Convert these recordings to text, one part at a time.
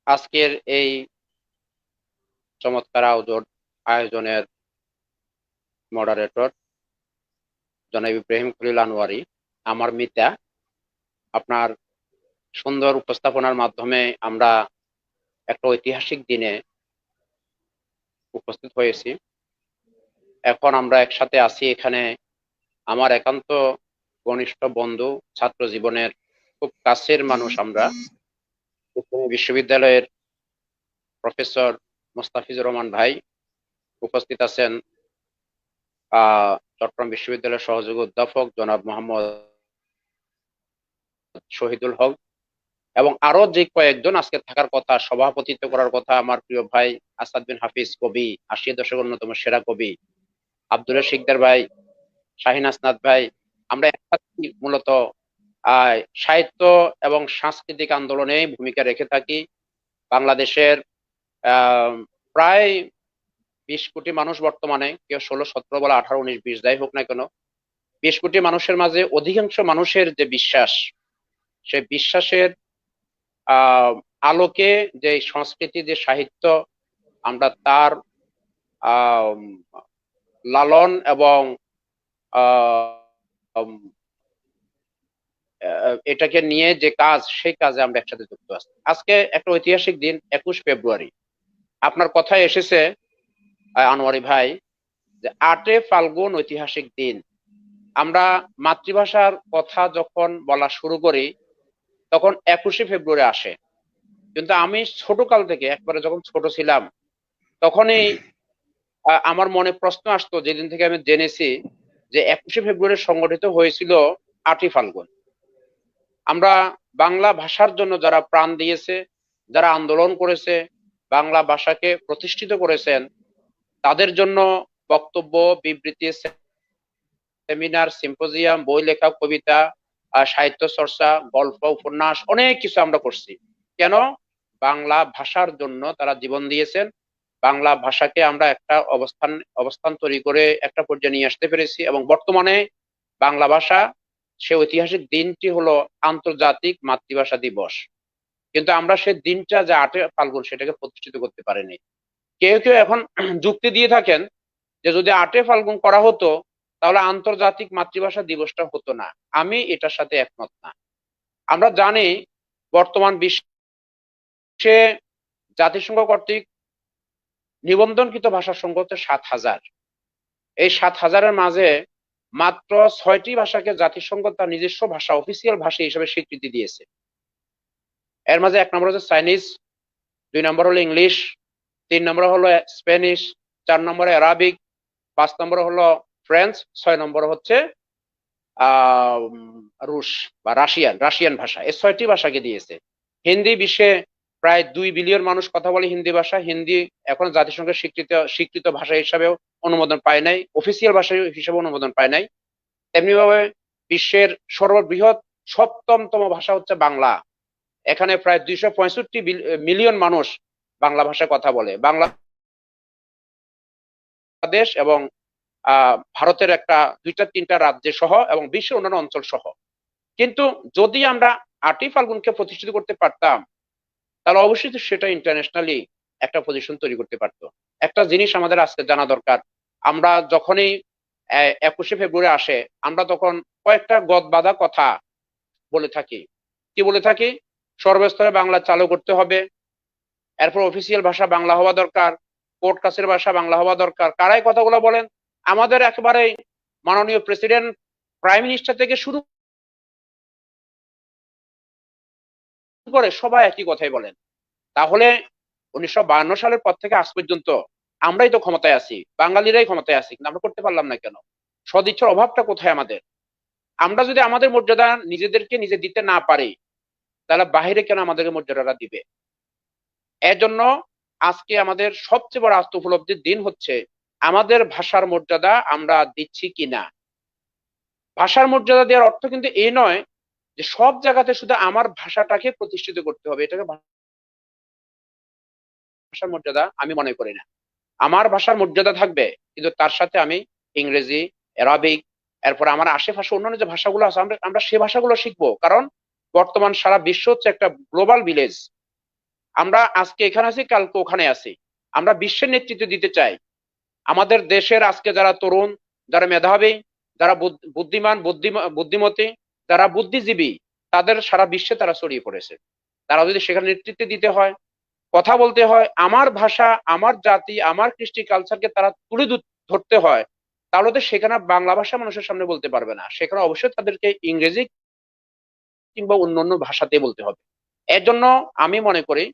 আজকের এই চমৎকার আয়োজনের মডারেটর জনাব ইব্রাহিম খলিল আনোয়ারি, আমার মিতা, আপনার সুন্দর উপস্থাপনার মাধ্যমে আমরা একটা ঐতিহাসিক দিনে উপস্থিত হয়েছি। এখন আমরা একসাথে আছি এখানে। আমার একান্ত ঘনিষ্ঠ বন্ধু, ছাত্র জীবনের খুব কাছের মানুষ আমরা। বিশ্ববিদ্যালয়ের প্রফেসর মোস্তাফিজুর রহমান ভাই উপস্থিত আছেন। চট্টগ্রাম বিশ্ববিদ্যালয়ের সহযোগী অধ্যাপক জনাব মোহাম্মদ শহীদুল হক এবং আরো যে কয়েকজন আজকে থাকার কথা, সভাপতিত্ব করার কথা, আমার প্রিয় ভাই আসাদ বিন হাফিজ কবি, ৮০ দশকের অন্যতম সেরা কবি, আব্দুল শিকদার ভাই, শাহিন আসনাদ ভাই। আমরা একসাথে মূলত সাহিত্য এবং সাংস্কৃতিক আন্দোলনে ভূমিকা রেখে থাকি। বাংলাদেশের আহ প্রায় ২০ কোটি মানুষ, বর্তমানে কেউ ১৬, ১৭ বলে ১৮, ১৯, ২০ যাই হোক না কেন, ২০ কোটি মানুষের মাঝে অধিকাংশ মানুষের যে বিশ্বাস, সেই বিশ্বাসের আলোকে যে সংস্কৃতি, যে সাহিত্য, আমরা তার আহ লালন এবং এটাকে নিয়ে যে কাজ, সেই কাজে আমরা একসাথে যুক্ত আছি। আজকে একটা ঐতিহাসিক দিন, ২১ ফেব্রুয়ারি। আপনার কথায় এসেছে আনোয়ারি ভাই, যে ৮ ফাল্গুন ঐতিহাসিক দিন। আমরা মাতৃভাষার কথা যখন বলা শুরু করি তখন ২১ ফেব্রুয়ারি আসে। কিন্তু আমি ছোটকাল থেকে, একবারে যখন ছোট ছিলাম, তখনই আমার মনে প্রশ্ন আসতো, যেদিন থেকে আমি জেনেছি যে ২১ ফেব্রুয়ারি সংগঠিত হয়েছিল ৮ই ফাল্গুন। আমরা বাংলা ভাষার জন্য যারা প্রাণ দিয়েছে, যারা আন্দোলন করেছে, বাংলা ভাষাকে প্রতিষ্ঠিত করেছেন, তাদের জন্য বক্তব্য, বিবৃতি, সেমিনার, সিম্পোজিয়াম, বই লেখা, কবিতা, সাহিত্য চর্চা, গল্প, উপন্যাস, অনেক কিছু আমরা করছি। কেন? বাংলা ভাষার জন্য তারা জীবন দিয়েছেন। বাংলা ভাষাকে আমরা একটা অবস্থান তৈরি করে একটা পর্যায়ে নিয়ে আসতে পেরেছি, এবং বর্তমানে বাংলা ভাষা, সে ঐতিহাসিক দিনটি হলো আন্তর্জাতিক মাতৃভাষা দিবস। কিন্তু আমরা সেই দিনটা, যে ৮ই ফাল্গুন, সেটাকে প্রতিষ্ঠিত করতে পারিনি। কেউ কেউ এখন যুক্তি দিয়ে থাকেন যে যদি ৮ই ফাল্গুন করা হতো তাহলে আন্তর্জাতিক মাতৃভাষা দিবসটা হতো না। আমি এটার সাথে একমত না। আমরা জানি বর্তমান বিশ্বে জাতিসংঘ কর্তৃক নিবন্ধনকৃত ভাষার সংখ্যা হচ্ছে ৭,০০০। এই ৭,০০০-এর মাঝে মাত্র ৬টি ভাষাকে জাতিসংঘ তার নিজস্ব ভাষা, অফিসিয়াল ভাষা হিসেবে স্বীকৃতি দিয়েছে। এর মাঝে ১ নম্বর হচ্ছে চাইনিজ, ২ নম্বর হলো ইংলিশ, ৩ নম্বর হলো স্প্যানিশ, ৪ নম্বরে অ্যারাবিক, ৫ নম্বর হলো ফ্রেঞ্চ, ৬ নম্বর হচ্ছে রুশ বা রাশিয়ান ভাষা। এই ৬টি ভাষাকে দিয়েছে। হিন্দি, বিশ্বে প্রায় ২ বিলিয়ন মানুষ কথা বলে হিন্দি ভাষা। হিন্দি এখন জাতিসংঘের স্বীকৃত ভাষা হিসাবেও অনুমোদন পায় নাই, অফিসিয়াল ভাষা হিসেবে অনুমোদন পায় নাই। তেমনি ভাবে বিশ্বের সর্ববৃহৎ ৭ম ভাষা হচ্ছে বাংলা। এখানে প্রায় ২৬৫ মিলিয়ন মানুষ বাংলা ভাষায় কথা বলে। বাংলাদেশ এবং ভারতের একটা ২টা ৩টা রাজ্য সহ এবং বিশ্বের অন্যান্য অঞ্চল সহ। কিন্তু যদি আমরা ৮ই ফাল্গুনকে প্রতিষ্ঠিত করতে পারতাম, তাহলে অবশ্যই সেটা ইন্টারন্যাশনালি একটা পজিশন তৈরি করতে পারতো। একটা জিনিস আমাদের আজকে জানা দরকার, আমরা যখনই ২১শে ফেব্রুয়ারি আসে, আমরা তখন কয়েকটা গদবাঁধা কথা বলে থাকি। কি বলে থাকি? সর্বস্তরে বাংলা চালু করতে হবে, এরপর অফিসিয়াল ভাষা বাংলা হওয়া দরকার, কোর্ট কাছের ভাষা বাংলা হওয়া দরকার। কারাই কথাগুলো বলেন? আমাদের একেবারে মাননীয় প্রেসিডেন্ট, প্রাইম মিনিস্টার থেকে শুরু করে সবাই একই কথাই বলেন। তাহলে ১৯৫২ সালের পর থেকে আজ পর্যন্ত আমরাই তো ক্ষমতায় আছি, বাঙালিরাই ক্ষমতায় আছি, কিন্তু আমরা করতে পারলাম না কেন? সদিচ্ছার অভাবটা কোথায় আমাদের? আমরা যদি আমাদের মর্যাদা নিজেদেরকে নিজে দিতে না পারি, তাহলে বাহিরে কেন আমাদেরকে মর্যাদাটা দিবে? এর জন্য আজকে আমাদের সবচেয়ে বড় আত্ম উপলব্ধির দিন হচ্ছে আমাদের ভাষার মর্যাদা আমরা দিচ্ছি কিনা। ভাষার মর্যাদা দেওয়ার অর্থ কিন্তু এই নয় যে সব জায়গাতে শুধু আমার ভাষাটাকে প্রতিষ্ঠিত করতে হবে। এটাকে ভাষার মর্যাদা আমি মনে করি না। আমার ভাষার মর্যাদা থাকবে, কিন্তু তার সাথে আমি ইংরেজি, অ্যারাবিক, এরপর আমার আশেপাশে অন্যান্য যে ভাষাগুলো আছে, আমরা সে ভাষাগুলো শিখবো। কারণ বর্তমান সারা বিশ্ব হচ্ছে একটা গ্লোবাল ভিলেজ। আমরা আজকে এখানে আছি, কালকে ওখানে আছি। আমরা বিশ্বের নেতৃত্ব দিতে চাই। আমাদের দেশের আজকে যারা তরুণ, যারা মেধাবী, যারা বুদ্ধিমান, বুদ্ধিমতী, যারা বুদ্ধিজীবী, তাদের সারা বিশ্বে তারা ছড়িয়ে পড়েছে। তারা যদি সেখানে নেতৃত্ব দিতে হয়, কথা বলতে হয়, আমার ভাষা, আমার জাতি, আমার কৃষ্টি কালচারকে তারা তুলে ধরতে হয়, তাহলে তো সেখানে বাংলা ভাষা মানুষের সামনে বলতে পারবে না। সেখানে অবশ্যই তাদেরকে ইংরেজি কিংবা অন্যান্য ভাষাতে বলতে হবে। এর জন্য আমি মনে করি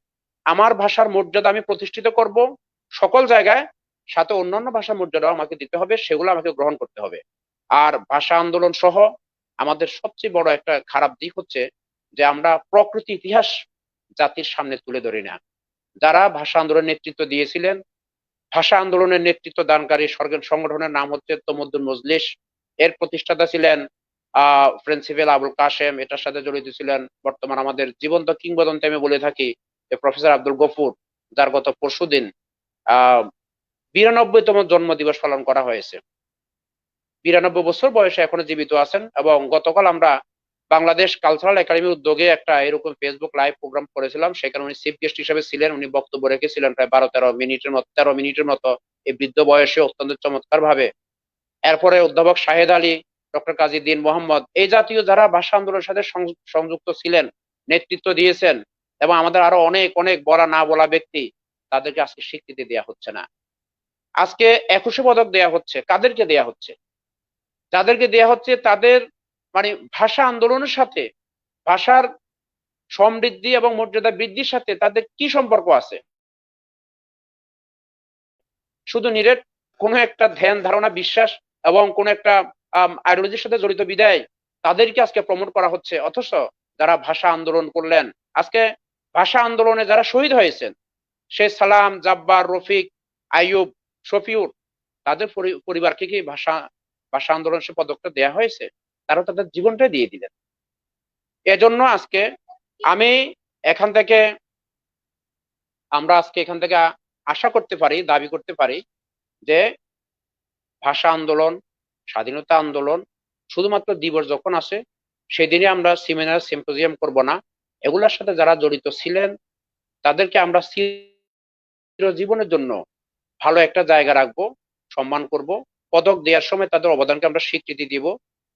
আমার ভাষার মর্যাদা আমি প্রতিষ্ঠিত করব সকল জায়গায়, সাথে অন্যান্য ভাষার মর্যাদাও আমাকে দিতে হবে, সেগুলো আমাকে গ্রহণ করতে হবে। আর ভাষা আন্দোলন সহ আমাদের সবচেয়ে বড় একটা খারাপ দিক হচ্ছে যে আমরা প্রকৃতি ইতিহাস জাতির সামনে তুলে ধরি না। যারা ভাষা আন্দোলনের নেতৃত্ব দিয়েছিলেন, ভাষা আন্দোলনের নেতৃত্ব দানকারী সংগঠনের নাম হচ্ছে তমদ্দুন মজলিস। এর প্রতিষ্ঠাতা ছিলেন প্রিন্সিপাল আবুল কাশেম। এটার সাথে জড়িত ছিলেন বর্তমান আমাদের জীবন্ত কিংবদন্তি আমি বলে থাকি যে প্রফেসর আব্দুল গফুর, যার গত পরশুদিন 92তম জন্ম দিবস পালন করা হয়েছে। 92 বছর বয়সে এখনো জীবিত আছেন। এবং গতকাল আমরা বাংলাদেশ কালচারাল একাডেমির উদ্যোগে একটা এরকম ফেসবুক লাইভ প্রোগ্রাম করেছিলাম। সেখানে উনি চিফ গেস্ট হিসেবে ছিলেন। উনি বক্তব্য রেখেছিলেন প্রায় 12-13 মিনিটের মতো এই বৃদ্ধ বয়সে অত্যন্ত চমৎকার ভাবে। এরপরে অধ্যাপক শাহেদ আলী, ডক্টর কাজী দীন মোহাম্মদ, এই জাতীয় যারা ভাষা আন্দোলনের সাথে সংযুক্ত ছিলেন, নেতৃত্ব দিয়েছেন, এবং আমাদের আরো অনেক অনেক বলা না বলা ব্যক্তি, তাদেরকে আজকে স্বীকৃতি দেওয়া হচ্ছে না। আজকে 21শে পদক দেয়া হচ্ছে, কাদেরকে দেয়া হচ্ছে? যাদেরকে দেয়া হচ্ছে তাদের মানে ভাষা আন্দোলনের সাথে, ভাষার সমৃদ্ধি এবং মর্যাদা বৃদ্ধির সাথে তাদের কি সম্পর্ক আছে? শুধু নিরেট কোনো একটা ধ্যান ধারণা, বিশ্বাস এবং কোন একটা আইডিওলজির সাথে জড়িত বিদায় তাদেরকে আজকে প্রমোট করা হচ্ছে। অথচ যারা ভাষা আন্দোলন করলেন, আজকে ভাষা আন্দোলনে যারা শহীদ হয়েছেন, সে সালাম, জাব্বার, রফিক, আইয়ুব, শফিউর, তাদের পরিবারকে কি ভাষা ভাষা আন্দোলন সে পদকটা দেয়া হয়েছে? তারা তাদের জীবনটাই দিয়ে দিলেন। এজন্য আজকে আমি এখান থেকে আমরা আজকে এখান থেকে আশা করতে পারি, দাবি করতে পারি যে ভাষা আন্দোলন, স্বাধীনতা আন্দোলন শুধুমাত্র দিবস যখন আসে সেদিনই আমরা সেমিনার, সিম্পোজিয়াম করব না। এগুলোর সাথে যারা জড়িত ছিলেন তাদেরকে আমরা চিরজীবনের জন্য ভালো একটা জায়গা রাখবো, সম্মান করব। পদক দেওয়ার সময় তাদের অবদানকে আমরা স্বীকৃতি দিব,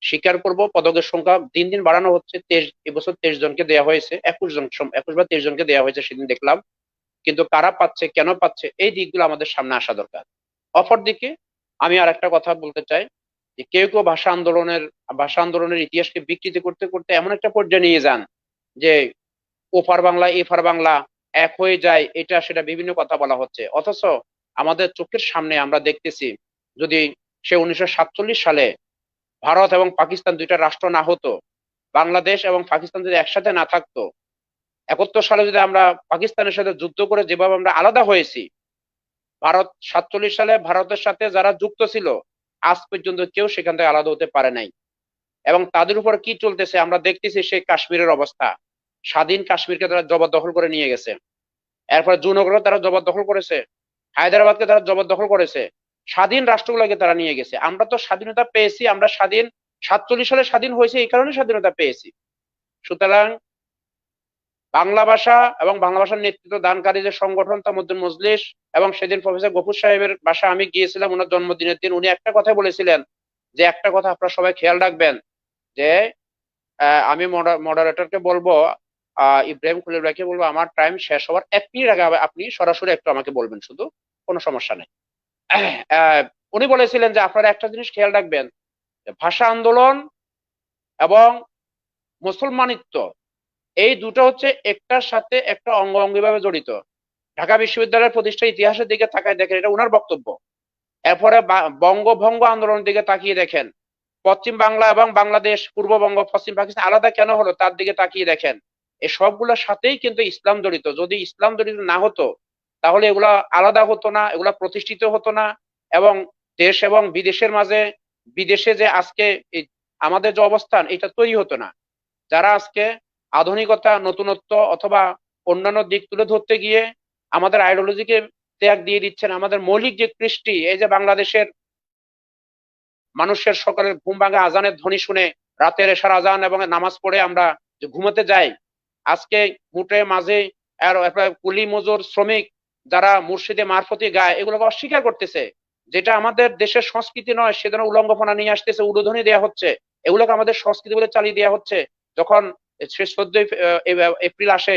স্বীকার করব। পদকের সংখ্যা দিন দিন বাড়ানো হচ্ছে। 23 এবছর 23 জনকে দেওয়া হয়েছে, 21 বা 23 জনকে দেওয়া হয়েছে সেদিন দেখলাম। কিন্তু কারা পাচ্ছে, কেন পাচ্ছে, এই দিকগুলো আমাদের সামনে আসা দরকার। অপরদিকে আমি আর একটা কথা বলতে চাই যে কেউ কেউ ভাষা আন্দোলনের ইতিহাসকে বিকৃতি করতে করতে এমন একটা পর্যায়ে নিয়ে যান যে ওপার বাংলা এপার বাংলা এক হয়ে যায়, এটা সেটা বিভিন্ন কথা বলা হচ্ছে। অথচ আমাদের চোখের সামনে আমরা দেখতেছি, যদি সে 1947 সালে ভারত এবং পাকিস্তান দুইটা রাষ্ট্র না হতো, বাংলাদেশ এবং পাকিস্তান যদি একসাথে না থাকতো, 71 সালে যদি আমরা পাকিস্তানের সাথে যুদ্ধ করে যেভাবে আমরা আলাদা হয়েছি, ভারত 47 সালে ভারতের সাথে যারা যুক্ত ছিল আজ পর্যন্ত কেউ সেখান থেকে আলাদা হতে পারে নাই। এবং তাদের উপর কি চলতেছে আমরা দেখতেছি, সেই কাশ্মীরের অবস্থা। স্বাধীন কাশ্মীরকে তারা জবরদখল করে নিয়ে গেছে। এরপর জুনগরও তারা জবরদখল করেছে, হায়দ্রাবাদকে তারা জবরদখল করেছে, স্বাধীন রাষ্ট্রগুলোকে তারা নিয়ে গেছে। আমরা তো স্বাধীনতা পেয়েছি, আমরা স্বাধীন 47 সালে স্বাধীন হয়েছে, এই কারণে স্বাধীনতা পেয়েছি। সুতরাং বাংলা ভাষা এবং বাংলা ভাষার নেতৃত্ব দানকারী যে সংগঠন তামদ্দুন মজলিস, এবং সেদিন প্রফেসর গফুর সাহেবের বাসা আমি গিয়েছিলাম ওনার জন্মদিনের দিন, উনি একটা কথা বলেছিলেন যে একটা কথা আপনারা সবাই খেয়াল রাখবেন, যে আমি মডারেটরকে বলবো, ইব্রাহিম খলিল ভাইকে বলবো, আমার টাইম শেষ হওয়ার 1 মিনিট আগে আপনি সরাসরি একটু আমাকে বলবেন, শুধু, কোনো সমস্যা নেই। উনি বলেছিলেন যে আপনারা একটা জিনিস খেয়াল রাখবেন, ভাষা আন্দোলন এবং মুসলমানিত্ব, এই দুটো হচ্ছে একটার সাথে একটা অঙ্গাঙ্গি ভাবে জড়িত। ঢাকা বিশ্ববিদ্যালয়ের প্রতিষ্ঠা ইতিহাসের দিকে তাকায় দেখেন, এটা ওনার বক্তব্য। এরপরে বঙ্গভঙ্গ আন্দোলনের দিকে তাকিয়ে দেখেন, পশ্চিম বাংলা এবং বাংলাদেশ, পূর্ববঙ্গ, পশ্চিম পাকিস্তান আলাদা কেন হলো তার দিকে তাকিয়ে দেখেন। এই সবগুলোর সাথেই কিন্তু ইসলাম জড়িত। যদি ইসলাম জড়িত না হতো তাহলে এগুলা আলাদা হতো না, এগুলা প্রতিষ্ঠিত হতো না। এবং দেশ এবং বিদেশের মাঝে, বিদেশে যে আজকে আমাদের যে অবস্থান, এটা তৈরি হতো না। যারা আজকে আধুনিকতা, নতুনত্ব অথবা অন্যান্য দিক তুলে ধরতে গিয়ে আমাদের আইডিওলজিকে ত্যাগ দিয়ে দিচ্ছেন, আমাদের মৌলিক যে কৃষ্টি, এই যে বাংলাদেশের মানুষের সকালের ঘুম ভাঙা আজানের ধ্বনি শুনে রাতের এশার আজান এবং নামাজ পড়ে আমরা যে ঘুমাতে যাই, আজকে মুটে মাঝে আর কুলি মজুর শ্রমিক যারা মুর্শিদে মারফতি গায় এগুলোকে অস্বীকার করতেছে, যেটা আমাদের দেশের সংস্কৃতি নয় সে ধরনের উলঙ্গপনা নিয়ে আসতেছে, উদ্বোধনী দেওয়া হচ্ছে, এগুলোকে আমাদের সংস্কৃতি বলে চালিয়ে দেওয়া হচ্ছে। যখন সে 14 এপ্রিল আসে,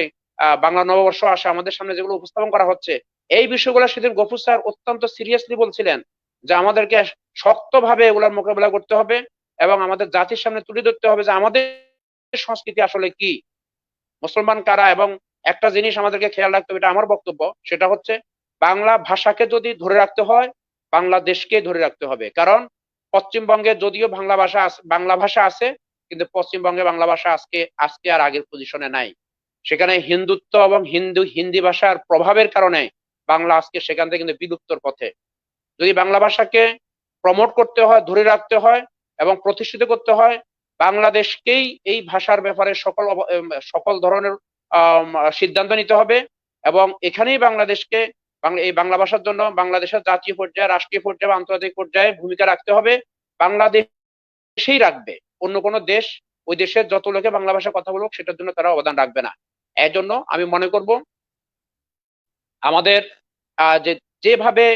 বাংলা নববর্ষ আসে, আমাদের সামনে যেগুলো উপস্থাপন করা হচ্ছে এই বিষয়গুলো সেদিন গফুর স্যার অত্যন্ত সিরিয়াসলি বলছিলেন যে আমাদেরকে শক্তভাবে এগুলোর মোকাবেলা করতে হবে এবং আমাদের জাতির সামনে তুলে ধরতে হবে যে আমাদের সংস্কৃতি আসলে কি, মুসলমান কারা। এবং একটা জিনিস আমাদেরকে খেয়াল রাখতে হবে, এটা আমার বক্তব্য, সেটা হচ্ছে বাংলা ভাষাকে যদি ধরে রাখতে হয় বাংলাদেশকে ধরে রাখতে হবে। কারণ পশ্চিমবঙ্গে যদিও বাংলা ভাষা আছে, কিন্তু পশ্চিমবঙ্গে বাংলা ভাষা আজকে আজকে আর আগের পজিশনে নাই। সেখানে হিন্দুত্ব এবং হিন্দি ভাষার প্রভাবের কারণে বাংলা আজকে সেখান থেকে কিন্তু বিলুপ্তর পথে। যদি বাংলা ভাষাকে প্রমোট করতে হয়, ধরে রাখতে হয় এবং প্রতিষ্ঠিত করতে হয়, বাংলাদেশকেই এই ভাষার ব্যাপারে সকল ধরনের সিদ্ধান্ত নিতে হবে এবং এখানেই বাংলাদেশকে এই বাংলা ভাষার জন্য বাংলাদেশের জাতীয় পর্যায়ে, রাষ্ট্রীয় পর্যায়ে বা আন্তর্জাতিক পর্যায়ে ভূমিকা রাখতে হবে। বাংলাদেশেই রাখবে, অন্য কোনো দেশ ওই দেশের যত লোকে বাংলা ভাষায় কথা বলুক সেটার জন্য তারা অবদান রাখবে না। এর জন্য আমি মনে করব আমাদের যে যেভাবে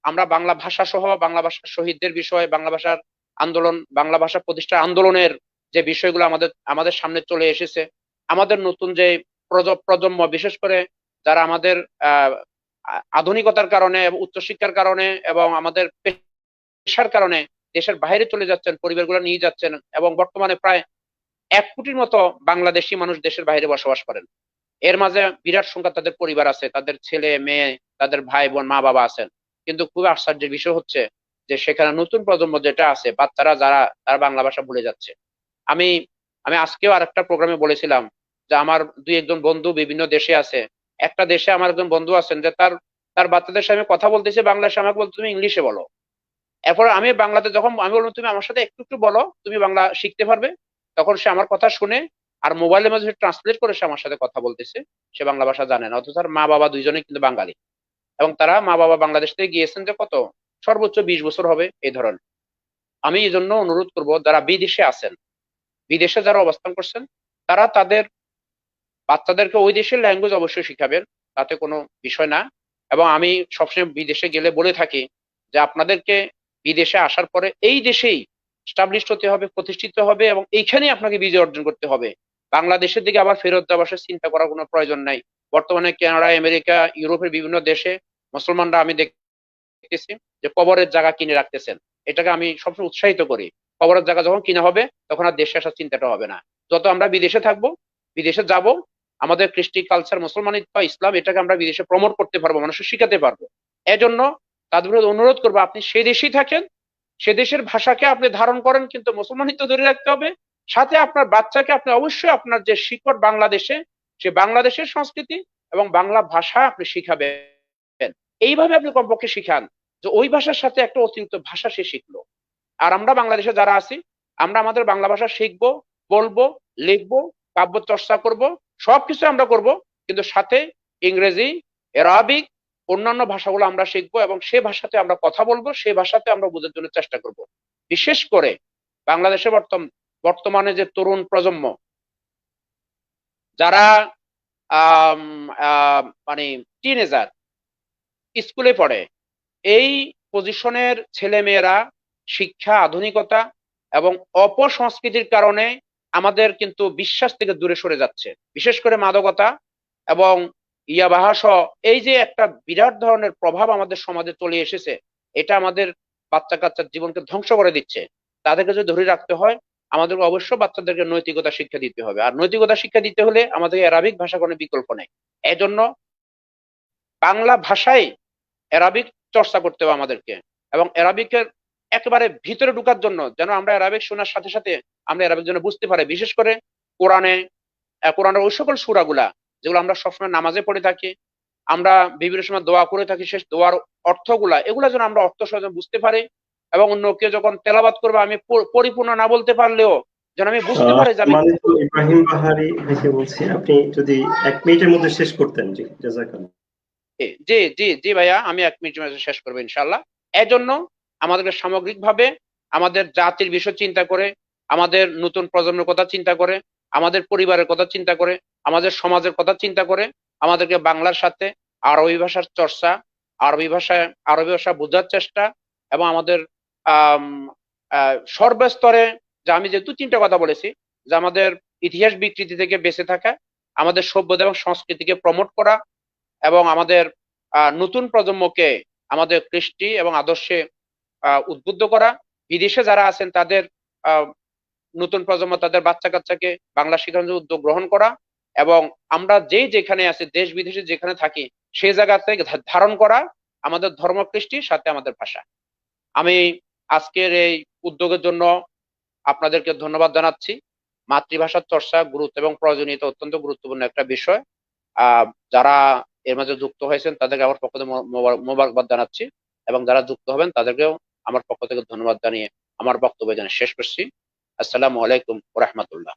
আমরা বাংলা ভাষা সহ বাংলা ভাষার শহীদদের বিষয়, বাংলা ভাষার আন্দোলন, বাংলা ভাষা প্রতিষ্ঠা আন্দোলনের যে বিষয়গুলো আমাদের আমাদের সামনে চলে এসেছে, আমাদের নতুন যে প্রজন্ম, বিশেষ করে যারা আমাদের আধুনিকতার কারণে, উচ্চশিক্ষার কারণে এবং আমাদের পেশার কারণে দেশের বাইরে চলে যাচ্ছেন, পরিবারগুলো নিয়ে যাচ্ছেন এবং বর্তমানে প্রায় 1 কোটির মতো বাংলাদেশি মানুষ দেশের বাইরে বসবাস করেন। এর মাঝে বিরাট সংখ্যা তাদের পরিবার আছে, তাদের ছেলে মেয়ে, তাদের ভাই বোন, মা বাবা আছেন। কিন্তু খুব আশ্চর্যের বিষয় হচ্ছে যে সেখানে নতুন প্রজন্ম যেটা আছে, বাচ্চারা যারা, তারা বাংলা ভাষা ভুলে যাচ্ছে। আমি আমি আজকেও আরেকটা প্রোগ্রামে বলেছিলাম যে আমার 2-1 জন বন্ধু বিভিন্ন দেশে আছে। একটা দেশে আমার একজন বন্ধু আছেন যে তার তার বাচ্চাদের সাথে কথা বলতেছে বাংলাদেশে, আমাকে বলতো তুমি ইংলিশে বলো। এরপর আমি বাংলাতে যখন আমি বললাম তুমি আমার সাথে একটু একটু বলো, তুমি বাংলা শিখতে পারবে, তখন সে আমার কথা শুনে আর মোবাইলের মাঝে ট্রান্সলেট করে সে আমার সাথে কথা বলতেছে। সে বাংলা ভাষা জানে না, অথচ তার মা বাবা দুইজনেই কিন্তু বাঙালি এবং তারা মা বাবা বাংলাদেশ থেকে গিয়েছেন যে কত, সর্বোচ্চ 20 বছর হবে এই ধরনের। আমি এই জন্য অনুরোধ করব যারা বিদেশে আছেন, বিদেশে যারা অবস্থান করছেন, তারা তাদের বাচ্চাদেরকে ওই দেশের ল্যাঙ্গুয়েজ অবশ্যই শিখাবেন, তাতে কোনো বিষয় না। এবং আমি সবসময় বিদেশে গেলে বলে থাকি যে আপনাদেরকে বিদেশে আসার পরে এই দেশেই স্টাবলিশ হতে হবে, প্রতিষ্ঠিত হবে এবং এইখানেই আপনাকে বিজয় অর্জন করতে হবে। বাংলাদেশের দিকে আবার ফেরত যাওয়ার চিন্তা করার কোনো প্রয়োজন নাই। বর্তমানে কানাডা, আমেরিকা, ইউরোপের বিভিন্ন দেশে মুসলমানরা আমি দেখতেছি যে কবরের জায়গা কিনে রাখতেছেন। এটাকে আমি সবসময় উৎসাহিত করি। কবরের জায়গা যখন কিনা হবে তখন আর দেশে আসার চিন্তাটা হবে না। যত আমরা বিদেশে থাকবো, বিদেশে যাব, আমাদের কৃষ্টি কালচার, মুসলমানিত্ব বা ইসলাম, এটাকে আমরা বিদেশে প্রমোট করতে পারবো, মানুষের শিখাতে পারবো। এজন্য তাদের অনুরোধ করবো আপনি সেই দেশেই থাকেন, সে দেশের ভাষাকে আপনি ধারণ করেন, কিন্তু মুসলমানিত্ব ধরে রাখতে হবে। সাথে আপনার বাচ্চাকে আপনি অবশ্যই আপনার যে শিকড় বাংলাদেশে, সে বাংলাদেশের সংস্কৃতি এবং বাংলা ভাষা আপনি শিখাবেন। এইভাবে আপনি কমপক্ষে শিখান যে ওই ভাষার সাথে একটা অতিরিক্ত ভাষা সে শিখলো। আর আমরা বাংলাদেশে যারা আছি, আমরা আমাদের বাংলা ভাষা শিখবো, বলবো, লিখবো, কাব্য চর্চা করব, সবকিছু আমরা করব, কিন্তু সাথে ইংরেজি, আরবিক, অন্যান্য ভাষাগুলো আমরা শিখবো এবং সে ভাষাতে আমরা কথা বলবো, সে ভাষাতে আমরা বোঝার জন্য চেষ্টা করব। বিশেষ করে বাংলাদেশে বর্তমানে যে তরুণ প্রজন্ম যারা মানে টিনেজার, স্কুলে পড়ে, এই পজিশনের ছেলে মেয়েরা শিক্ষা, আধুনিকতা এবং অপসংস্কৃতির কারণে আমাদের কিন্তু বিশ্বাস থেকে দূরে সরে যাচ্ছে। বিশেষ করে মাদকতা এবং ইয়াবাহা সহ এই যে একটা বিরাট ধরনের প্রভাব আমাদের সমাজে চলে এসেছে, এটা আমাদের বাচ্চা কাচ্চার জীবনকে ধ্বংস করে দিচ্ছে। তাদেরকে যদি ধরে রাখতে হয় আমাদের অবশ্য বাচ্চাদেরকে নৈতিকতা শিক্ষা দিতে হবে, আর নৈতিকতা শিক্ষা দিতে হলে আমাদের অ্যারাবিক ভাষা কোনো বিকল্প নেই। এই জন্য বাংলা ভাষায় অ্যারাবিক চর্চা করতে হবে আমাদেরকে এবং অ্যারাবিকের একেবারে ভিতরে ঢুকার জন্য, যেন আমরা অ্যারাবিক শোনার সাথে সাথে আমরা অ্যারাবিক যেন বুঝতে পারি। বিশেষ করে কোরআনের ওই সকল সূরাগুলা যেগুলো আমরা সবসময় নামাজে পড়ে থাকি, আমরা বিভিন্ন সময় দোয়া করে থাকি, শেষ দোয়ার অর্থগুলা, এগুলা যেন আমরা অর্থ সহ বুঝতে পারি এবং অন্যকে যখন তেলাওয়াত করবো আমি পরিপূর্ণ না বলতে পারলেও যেন আমি বুঝতে পারি যে আমি। ইব্রাহিম বাহারি ভাইকে বলছি, আপনি যদি 1 মিনিটের মধ্যে শেষ করতেন। জি, জাযাকাল্লাহ। জি জি জি ভাইয়া, আমি 1 মিনিটের মধ্যে শেষ করবো ইনশাআল্লাহ। এর জন্য আমাদেরকে সামগ্রিকভাবে আমাদের জাতির বিষয় চিন্তা করে, আমাদের নতুন প্রজন্মের কথা চিন্তা করে, আমাদের পরিবারের কথা চিন্তা করে, আমাদের সমাজের কথা চিন্তা করে আমাদেরকে বাংলার সাথে আরবি ভাষার চর্চা, আরবি ভাষা বোঝার চেষ্টা, এবং আমাদের আম, সর্বস্তরে, যে আমি যেহেতু তিনটা কথা বলেছি, যে আমাদের ইতিহাস বিকৃতি থেকে বেঁচে থাকা, আমাদের সভ্যতা এবং সংস্কৃতিকে প্রমোট করা, এবং আমাদের নতুন প্রজন্মকে আমাদের কৃষ্টি এবং আদর্শে উদ্বুদ্ধ করা, বিদেশে যারা আছেন তাদের আহ, নতুন প্রজন্ম, তাদের বাচ্চা কাচ্চাকে বাংলা শেখানোর জন্য উদ্যোগ গ্রহণ করা, এবং আমরা যেখানে আছি, দেশ বিদেশে যেখানে থাকি, সেই জায়গা থেকে ধারণ করা আমাদের ধর্ম, কৃষ্টির সাথে আমাদের ভাষা। আমি আজকের এই উদ্যোগের জন্য আপনাদেরকে ধন্যবাদ জানাচ্ছি। মাতৃভাষার চর্চা গুরুত্ব এবং প্রয়োজনীয়তা অত্যন্ত গুরুত্বপূর্ণ একটা বিষয়। আহ যারা এর মাঝে যুক্ত হয়েছেন তাদেরকে আমার পক্ষ থেকে মোবারকবাদ জানাচ্ছি, এবং যারা যুক্ত হবেন তাদেরকেও আমার পক্ষ থেকে ধন্যবাদ জানিয়ে আমার বক্তব্য এখানে শেষ করছি। আসসালামু আলাইকুম ওয়া রাহমাতুল্লাহ।